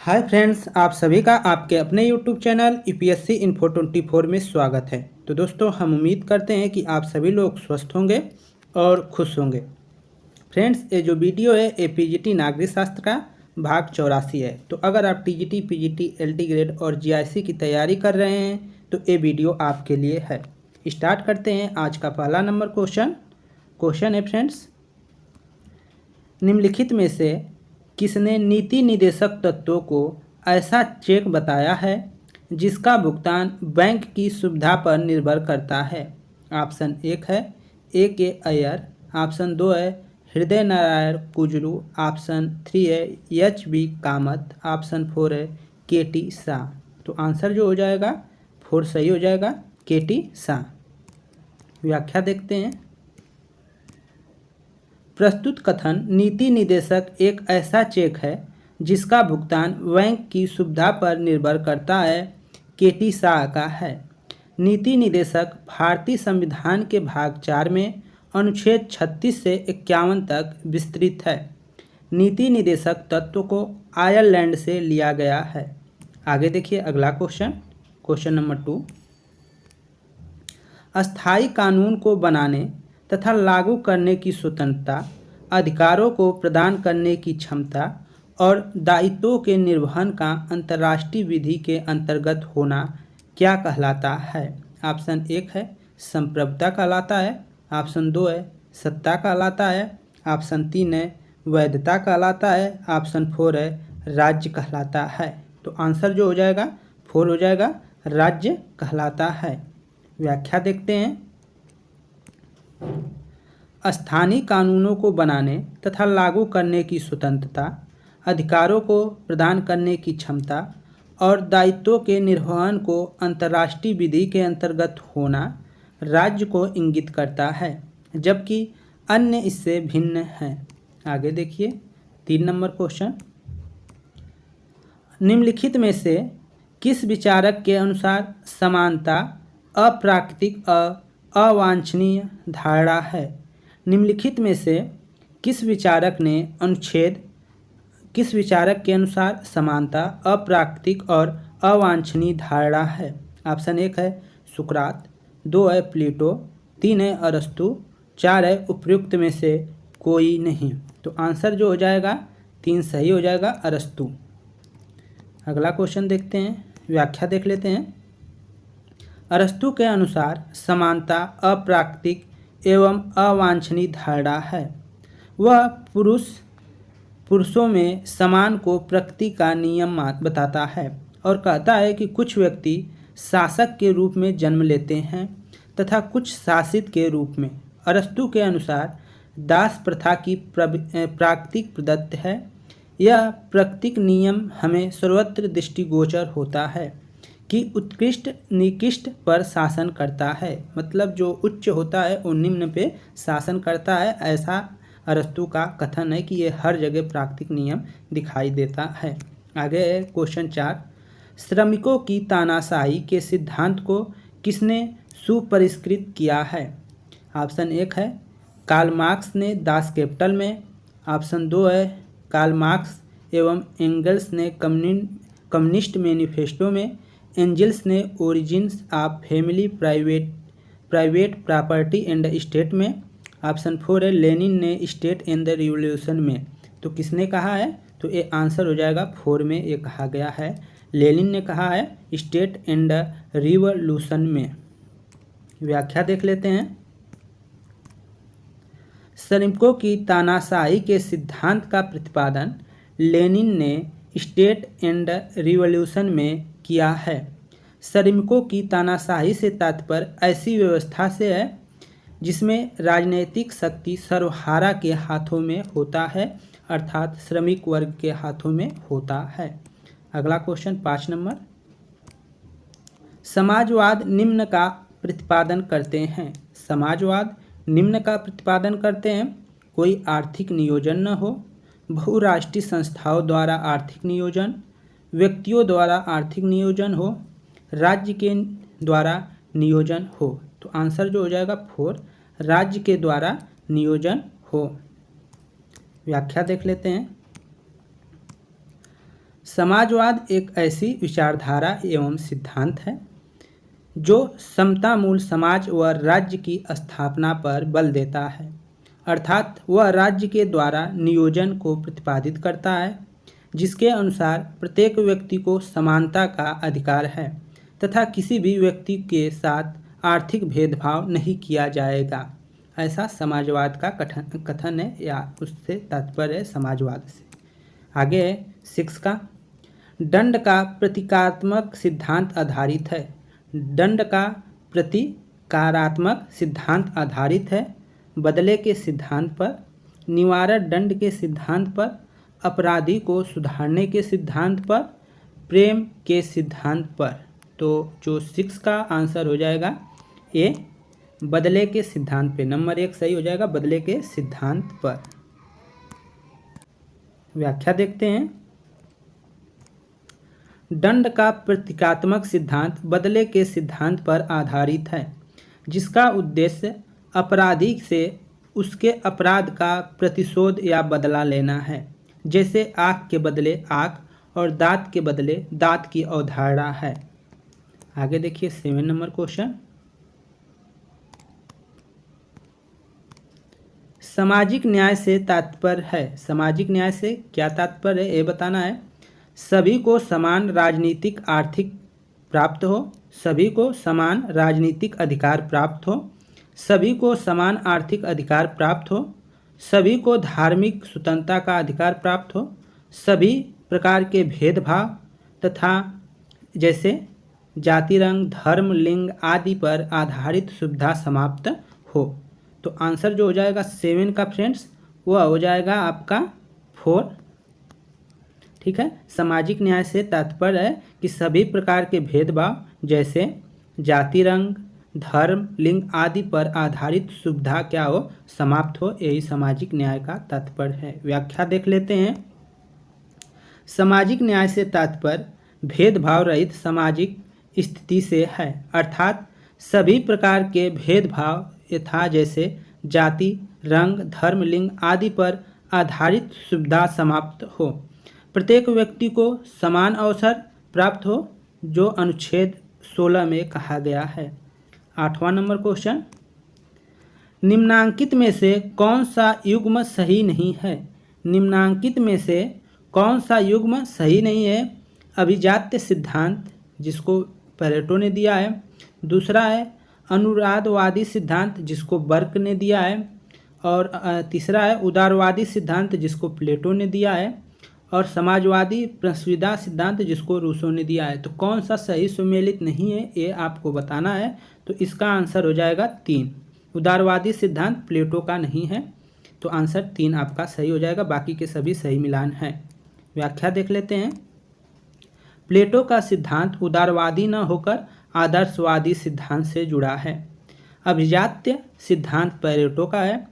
Hi friends, आप सभी का आपके अपने यूट्यूब चैनल यूपीएससी इन्फो 24 में स्वागत है। तो दोस्तों, हम उम्मीद करते हैं कि आप सभी लोग स्वस्थ होंगे और खुश होंगे। फ्रेंड्स, ये जो वीडियो है ये पीजीटी नागरिक शास्त्र का भाग 84 है। तो अगर आप टीजीटी, पीजीटी, एलटी ग्रेड और जीआईसी की तैयारी कर रहे हैं तो ये वीडियो आपके लिए है। स्टार्ट करते हैं आज का पहला नंबर क्वेश्चन है फ्रेंड्स, निम्नलिखित में से किसने नीति निर्देशक तत्वों को ऐसा चेक बताया है जिसका भुगतान बैंक की सुविधा पर निर्भर करता है। ऑप्शन 1 है ए के अय्यर, ऑप्शन 2 है हृदय नारायण कुजलू, ऑप्शन 3 है एच बी कामत, ऑप्शन 4 है के टी शाह। तो आंसर जो हो जाएगा 4 सही हो जाएगा, के टी शाह। व्याख्या देखते हैं। प्रस्तुत कथन नीति निर्देशक एक ऐसा चेक है जिसका भुगतान बैंक की सुविधा पर निर्भर करता है, के टी शाह का है। नीति निर्देशक भारतीय संविधान के भाग 4 में अनुच्छेद 36 से 51 तक विस्तृत है। नीति निर्देशक तत्व को आयरलैंड से लिया गया है। आगे देखिए अगला क्वेश्चन नंबर 2। अस्थायी कानून को बनाने तथा लागू करने की स्वतंत्रता, अधिकारों को प्रदान करने की क्षमता और दायित्वों के निर्वहन का अंतर्राष्ट्रीय विधि के अंतर्गत होना क्या कहलाता है। ऑप्शन 1 है संप्रभुता कहलाता है, ऑप्शन 2 है सत्ता कहलाता है, ऑप्शन 3 है वैधता कहलाता है, ऑप्शन 4 है राज्य कहलाता है। तो आंसर जो हो जाएगा 4 हो जाएगा, राज्य कहलाता है। व्याख्या देखते हैं। स्थानीय कानूनों को बनाने तथा लागू करने की स्वतंत्रता, अधिकारों को प्रदान करने की क्षमता और दायित्वों के निर्वहन को अंतर्राष्ट्रीय विधि के अंतर्गत होना राज्य को इंगित करता है, जबकि अन्य इससे भिन्न हैं। आगे देखिए 3 नंबर क्वेश्चन। निम्नलिखित में से किस विचारक के अनुसार समानता अप्राकृतिक अवांछनीय धारणा है। निम्नलिखित में से किस विचारक के अनुसार समानता अप्राकृतिक और अवांछनीय धारणा है। ऑप्शन 1 है सुकरात, 2 है प्लेटो, 3 है अरस्तु, 4 है उपयुक्त में से कोई नहीं। तो आंसर जो हो जाएगा 3 सही हो जाएगा, अरस्तु। अगला क्वेश्चन देखते हैं, व्याख्या देख लेते हैं। अरस्तु के अनुसार समानता अप्राकृतिक एवं अवांछनीय धारणा है। वह पुरुषों में समान को प्रकृति का नियम बताता है और कहता है कि कुछ व्यक्ति शासक के रूप में जन्म लेते हैं तथा कुछ शासित के रूप में। अरस्तु के अनुसार दास प्रथा की प्राकृतिक प्रदत्त है। यह प्राकृतिक नियम हमें सर्वत्र दृष्टिगोचर होता है कि उत्कृष्ट निकृष्ट पर शासन करता है, मतलब जो उच्च होता है वो निम्न पे शासन करता है। ऐसा अरस्तु का कथन है कि ये हर जगह प्राकृतिक नियम दिखाई देता है। आगे क्वेश्चन 4। श्रमिकों की तानाशाही के सिद्धांत को किसने सुपरिष्कृत किया है। ऑप्शन 1 है कार्ल मार्क्स ने दास कैपिटल में, ऑप्शन 2 है कार्ल मार्क्स एवं एंगल्स ने कम्युनिस्ट मैनिफेस्टो में, एंजल्स ने origins of family private property and state में, ऑप्शन 4 है लेनिन ने स्टेट एंड द रिवॉल्यूशन में। तो किसने कहा है, तो ये आंसर हो जाएगा 4 में ये कहा गया है, लेनिन ने कहा है स्टेट एंड द रिवॉल्यूशन में। व्याख्या देख लेते हैं। श्रमिकों की तानाशाही के सिद्धांत का प्रतिपादन लेनिन ने स्टेट एंड रिवॉल्यूशन में किया है। श्रमिकों की तानाशाही से तात्पर्य ऐसी व्यवस्था से है जिसमें राजनीतिक शक्ति सर्वहारा के हाथों में होता है, अर्थात श्रमिक वर्ग के हाथों में होता है। अगला क्वेश्चन 5 नंबर। समाजवाद निम्न का प्रतिपादन करते हैं। समाजवाद निम्न का प्रतिपादन करते हैं, कोई आर्थिक नियोजन न हो, बहुराष्ट्रीय संस्थाओं द्वारा आर्थिक नियोजन, व्यक्तियों द्वारा आर्थिक नियोजन हो, राज्य के द्वारा नियोजन हो। तो आंसर जो हो जाएगा 4, राज्य के द्वारा नियोजन हो। व्याख्या देख लेते हैं। समाजवाद एक ऐसी विचारधारा एवं सिद्धांत है जो समतामूल समाज व राज्य की स्थापना पर बल देता है, अर्थात वह राज्य के द्वारा नियोजन को प्रतिपादित करता है जिसके अनुसार प्रत्येक व्यक्ति को समानता का अधिकार है तथा किसी भी व्यक्ति के साथ आर्थिक भेदभाव नहीं किया जाएगा। ऐसा समाजवाद का कथन है या उससे तात्पर्य है समाजवाद से। आगे है 6 का, दंड का प्रतीकात्मक सिद्धांत आधारित है। दंड का प्रतिकारात्मक सिद्धांत आधारित है बदले के सिद्धांत पर, निवारक दंड के सिद्धांत पर, अपराधी को सुधारने के सिद्धांत पर, प्रेम के सिद्धांत पर। तो जो 6 का आंसर हो जाएगा ए, बदले के सिद्धांत पे। नंबर 1 सही हो जाएगा, बदले के सिद्धांत पर। व्याख्या देखते हैं। दंड का प्रतीकात्मक सिद्धांत बदले के सिद्धांत पर आधारित है जिसका उद्देश्य अपराधी से उसके अपराध का प्रतिशोध या बदला लेना है, जैसे आँख के बदले आँख और दांत के बदले दांत की अवधारणा है। आगे देखिए 7 नंबर क्वेश्चन, सामाजिक न्याय से तात्पर्य है। सामाजिक न्याय से क्या तात्पर्य है ये बताना है। सभी को समान राजनीतिक आर्थिक प्राप्त हो, सभी को समान राजनीतिक अधिकार प्राप्त हो, सभी को समान आर्थिक अधिकार प्राप्त हो, सभी को धार्मिक स्वतंत्रता का अधिकार प्राप्त हो, सभी प्रकार के भेदभाव तथा जैसे जाति, रंग, धर्म, लिंग आदि पर आधारित सुविधा समाप्त हो। तो आंसर जो हो जाएगा 7 का फ्रेंड्स वह हो जाएगा आपका 4। ठीक है, सामाजिक न्याय से तात्पर्य है कि सभी प्रकार के भेदभाव जैसे जाति, रंग, धर्म, लिंग आदि पर आधारित सुविधा क्या हो, समाप्त हो, यही सामाजिक न्याय का तात्पर्य है। व्याख्या देख लेते हैं। सामाजिक न्याय से तात्पर्य भेदभाव रहित सामाजिक स्थिति से है, अर्थात सभी प्रकार के भेदभाव यथा जैसे जाति, रंग, धर्म, लिंग आदि पर आधारित सुविधा समाप्त हो, प्रत्येक व्यक्ति को समान अवसर प्राप्त हो, जो अनुच्छेद 16 में कहा गया है। 8वां नंबर क्वेश्चन, निम्नांकित में से कौन सा युग्म सही नहीं है। निम्नांकित में से कौन सा युग्म सही नहीं है। अभिजात्य सिद्धांत जिसको प्लेटो ने दिया है, दूसरा है अनुरागवादी सिद्धांत जिसको बर्क ने दिया है, और तीसरा है उदारवादी सिद्धांत जिसको प्लेटो ने दिया है, और समाजवादी प्रसविदा सिद्धांत जिसको रूसो ने दिया है। तो कौन सा सही सुमेलित नहीं है ये आपको बताना है। तो इसका आंसर हो जाएगा 3। उदारवादी सिद्धांत प्लेटो का नहीं है, तो आंसर 3 आपका सही हो जाएगा, बाकी के सभी सही मिलान है। व्याख्या देख लेते हैं। प्लेटो का सिद्धांत उदारवादी न होकर आदर्शवादी सिद्धांत से जुड़ा है। अभिजात्य सिद्धांत प्लेटो का है,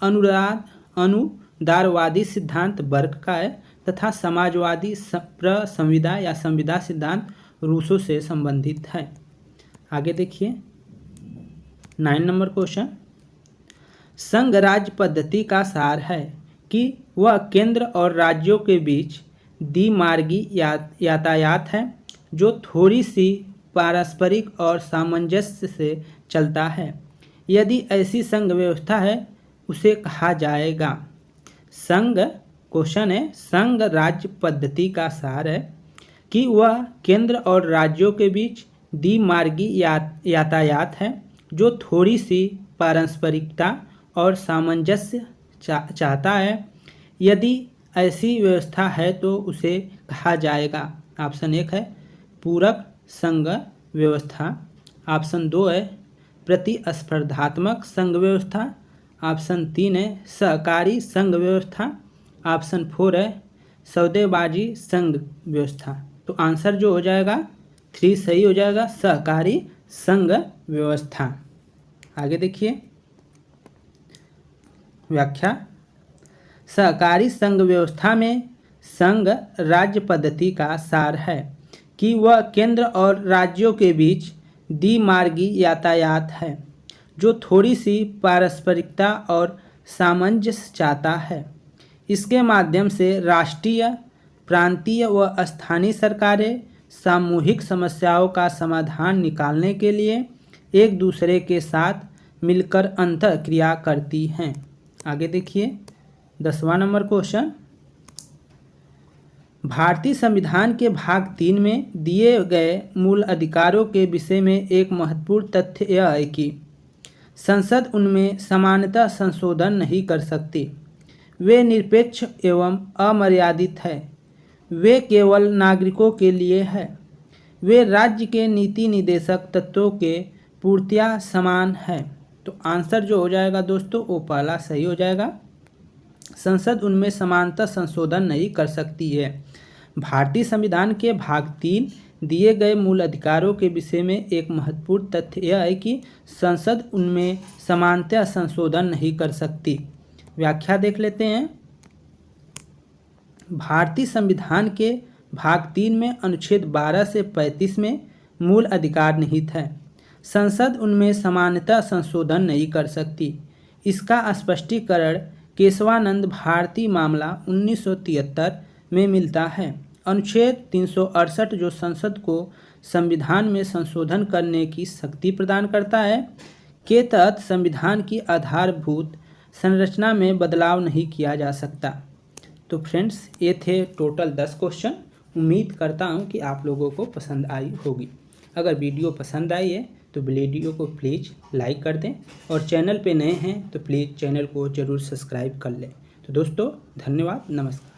अनुदारवादी सिद्धांत बर्क का है, तथा समाजवादी प्रसंविदा या संविदा सिद्धांत रूसो से संबंधित है। आगे देखिए 9 नंबर क्वेश्चन, संघ राज्य पद्धति का सार है कि वह केंद्र और राज्यों के बीच द्विमार्गी यातायात है जो थोड़ी सी पारस्परिक और सामंजस्य से चलता है। यदि ऐसी संघ व्यवस्था है उसे कहा जाएगा। संघ क्वेश्चन है, संघ राज्य पद्धति का सार है कि वह केंद्र और राज्यों के बीच द्विमार्गी यातायात है जो थोड़ी सी पारस्परिकता और सामंजस्य चाहता है। यदि ऐसी व्यवस्था है तो उसे कहा जाएगा। ऑप्शन 1 है पूरक संघ व्यवस्था, ऑप्शन 2 है प्रतिस्पर्धात्मक संघ व्यवस्था, ऑप्शन 3 है सहकारी संघ व्यवस्था, ऑप्शन 4 है सौदेबाजी संघ व्यवस्था। तो आंसर जो हो जाएगा 3 सही हो जाएगा, सहकारी संघ व्यवस्था। आगे देखिए व्याख्या। सहकारी संघ व्यवस्था में संघ राज्य पद्धति का सार है कि वह केंद्र और राज्यों के बीच द्विमार्गी यातायात है जो थोड़ी सी पारस्परिकता और सामंजस्य चाहता है। इसके माध्यम से राष्ट्रीय प्रांतीय व स्थानीय सरकारें सामूहिक समस्याओं का समाधान निकालने के लिए एक दूसरे के साथ मिलकर अंतःक्रिया करती हैं। आगे देखिए 10वां नंबर क्वेश्चन, भारतीय संविधान के भाग 3 में दिए गए मूल अधिकारों के विषय में एक महत्वपूर्ण तथ्य यह है कि संसद उनमें समानता संशोधन नहीं कर सकती। वे निरपेक्ष एवं अमर्यादित है। वे केवल नागरिकों के लिए है। वे राज्य के नीति निदेशक तत्वों के पूर्तिया समान है। तो आंसर जो हो जाएगा दोस्तों वो पहला सही हो जाएगा। संसद उनमें समानता संशोधन नहीं कर सकती है। भारतीय संविधान के भाग 3 दिए गए मूल अधिकारों के विषय में एक महत्वपूर्ण तथ्य यह है कि संसद उनमें समानता संशोधन नहीं कर सकती। व्याख्या देख लेते हैं। भारतीय संविधान के भाग 3 में अनुच्छेद 12 से 35 में मूल अधिकार निहित है। संसद उनमें समानता संशोधन नहीं कर सकती। इसका स्पष्टीकरण केशवानंद भारतीय मामला 1973 में मिलता है। अनुच्छेद 368 जो संसद को संविधान में संशोधन करने की शक्ति प्रदान करता है के तहत संविधान की आधारभूत संरचना में बदलाव नहीं किया जा सकता। तो फ्रेंड्स ये थे टोटल 10 क्वेश्चन। उम्मीद करता हूँ कि आप लोगों को पसंद आई होगी। अगर वीडियो पसंद आई है तो वीडियो को प्लीज़ लाइक कर दें और चैनल पे नए हैं तो प्लीज़ चैनल को ज़रूर सब्सक्राइब कर लें। तो दोस्तों धन्यवाद, नमस्कार।